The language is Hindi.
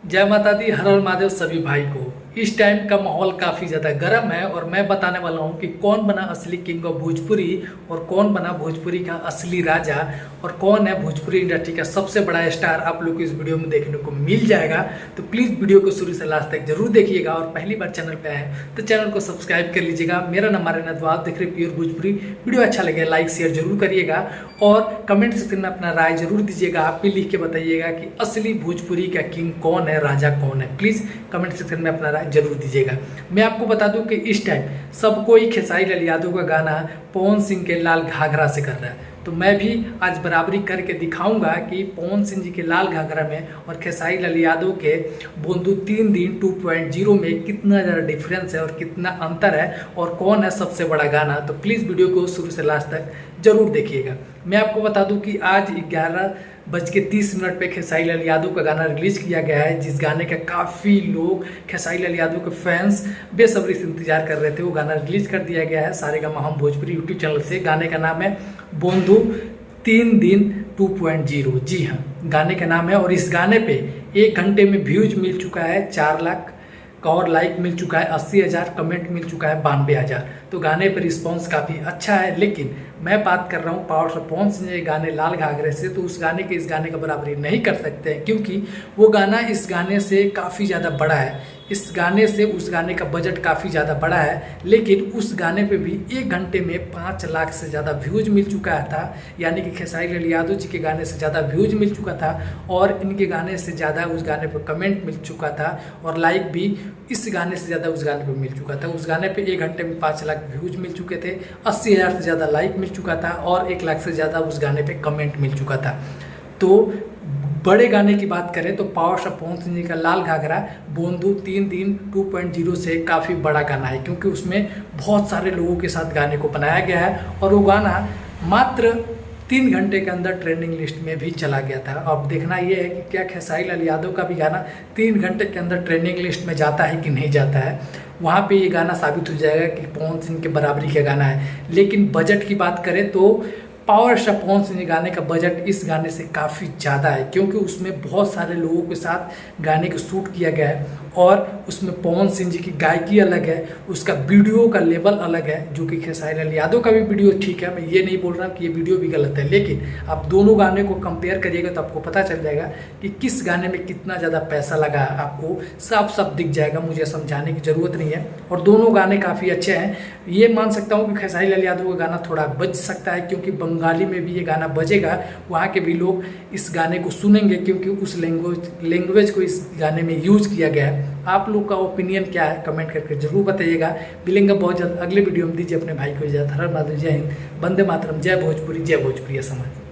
जय माता दी। हर हर महादेव सभी भाई को। इस टाइम का माहौल काफ़ी ज़्यादा गर्म है और मैं बताने वाला हूँ कि कौन बना असली किंग ऑफ भोजपुरी और कौन बना भोजपुरी का असली राजा और कौन है भोजपुरी इंडस्ट्री का सबसे बड़ा स्टार। आप लोग को इस वीडियो में देखने को मिल जाएगा, तो प्लीज़ वीडियो को शुरू से लास्ट तक जरूर देखिएगा। और पहली बार चैनल पर आए तो चैनल को सब्सक्राइब कर लीजिएगा। मेरा नाम है नदवाब, देख रहे प्योर भोजपुरी। वीडियो अच्छा लगे लाइक शेयर जरूर करिएगा और कमेंट सेक्शन में अपना राय जरूर दीजिएगा। आप भी लिख के बताइएगा कि असली भोजपुरी का किंग कौन है, राजा कौन है। प्लीज़ कमेंट सेक्शन में अपना राय जरूर दीजिएगा। मैं आपको बता दूं कि इस टाइम सबको ही खेसारी लाल यादव का गाना पवन सिंह के लाल घाघरा से कर रहा है, तो मैं भी आज बराबरी करके दिखाऊंगा कि पवन सिंह जी के लाल घाघरा में और खेसारी लाल यादव के बोंदू 3 दिन 2.0 में कितना ज़्यादा डिफरेंस है और कितना अंतर है और कौन है सबसे बड़ा गाना। तो प्लीज़ वीडियो को शुरू से लास्ट तक जरूर देखिएगा। मैं आपको बता दूं कि आज 11:30 पे खेसारी लाल यादव का गाना रिलीज किया गया है, जिस गाने का काफ़ी लोग खेसारी लाल यादव के फैंस बेसब्री से इंतजार कर रहे थे। वो गाना रिलीज कर दिया गया है सारेगामा हम भोजपुरी यूट्यूब चैनल से। गाने का नाम है बोंदू 3 दिन 2.0। जी हाँ, गाने का नाम है। और इस गाने पे 1 घंटे में व्यूज मिल चुका है 4 लाख का और लाइक मिल चुका है 80,000, कमेंट मिल चुका है 92,000। तो गाने पर रिस्पॉन्स काफ़ी अच्छा है। लेकिन मैं बात कर रहा हूँ पावर स्टार पवन सिंह के गाने लाल घाघरे से, तो उस गाने के इस गाने का बराबरी नहीं कर सकते हैं, क्योंकि वो गाना इस गाने से काफ़ी ज़्यादा बड़ा है। इस गाने से उस गाने का बजट काफ़ी ज़्यादा बड़ा है, लेकिन उस गाने पे भी 1 घंटे में 5 लाख से ज़्यादा व्यूज मिल चुका था। यानी कि खेसारी लाल यादव जी के गाने से ज़्यादा व्यूज मिल चुका था और इनके गाने से ज़्यादा उस गाने पर कमेंट मिल चुका था और लाइक भी इस गाने से ज़्यादा उस गाने पर मिल चुका था। उस गाने पे 1 घंटे में 5 लाख व्यूज मिल चुके थे, 80,000 से ज़्यादा लाइक मिल चुका था और 1 लाख से ज़्यादा उस गाने पे कमेंट मिल चुका था। तो बड़े गाने की बात करें तो पावर स्टार पवन सिंह जी का लाल घाघरा बोंदू 3 दिन 2.0 से काफ़ी बड़ा गाना है, क्योंकि उसमें बहुत सारे लोगों के साथ गाने को बनाया गया है और वो गाना मात्र 3 घंटे के अंदर ट्रेंडिंग लिस्ट में भी चला गया था। अब देखना ये है कि क्या खेसारी लाल यादव का भी गाना 3 घंटे के अंदर ट्रेंडिंग लिस्ट में जाता है कि नहीं जाता है। वहाँ पे ये गाना साबित हो जाएगा कि पवन सिंह के बराबरी का गाना है। लेकिन बजट की बात करें तो पावर स्टार पवन सिंह गाने का बजट इस गाने से काफ़ी ज़्यादा है, क्योंकि उसमें बहुत सारे लोगों के साथ गाने को शूट किया गया है और उसमें पवन सिंह जी की गायकी अलग है, उसका वीडियो का लेवल अलग है। जो कि खेसारी लाल यादव का भी वीडियो ठीक है, मैं ये नहीं बोल रहा कि ये वीडियो भी गलत है, लेकिन आप दोनों गाने को कंपेयर करिएगा तो आपको पता चल जाएगा कि किस गाने में कितना ज़्यादा पैसा लगा है। आपको साफ साफ दिख जाएगा, मुझे समझाने की ज़रूरत नहीं है। और दोनों गाने काफ़ी अच्छे हैं। ये मान सकता हूँ कि खेसारी लाल यादव का गाना थोड़ा बच सकता है, क्योंकि बंगाली में भी ये गाना बजेगा, वहाँ के भी लोग इस गाने को सुनेंगे, क्योंकि उस लैंग्वेज को इस गाने में यूज किया गया है। आप लोग का ओपिनियन क्या है कमेंट करके जरूर बताइएगा। मिलेंगे बहुत जल्द अगले वीडियो में। दीजिए अपने भाई को इजाजत। हर हर महादेव, जय हिंद, वंदे मातरम, जय भोजपुरी समाज।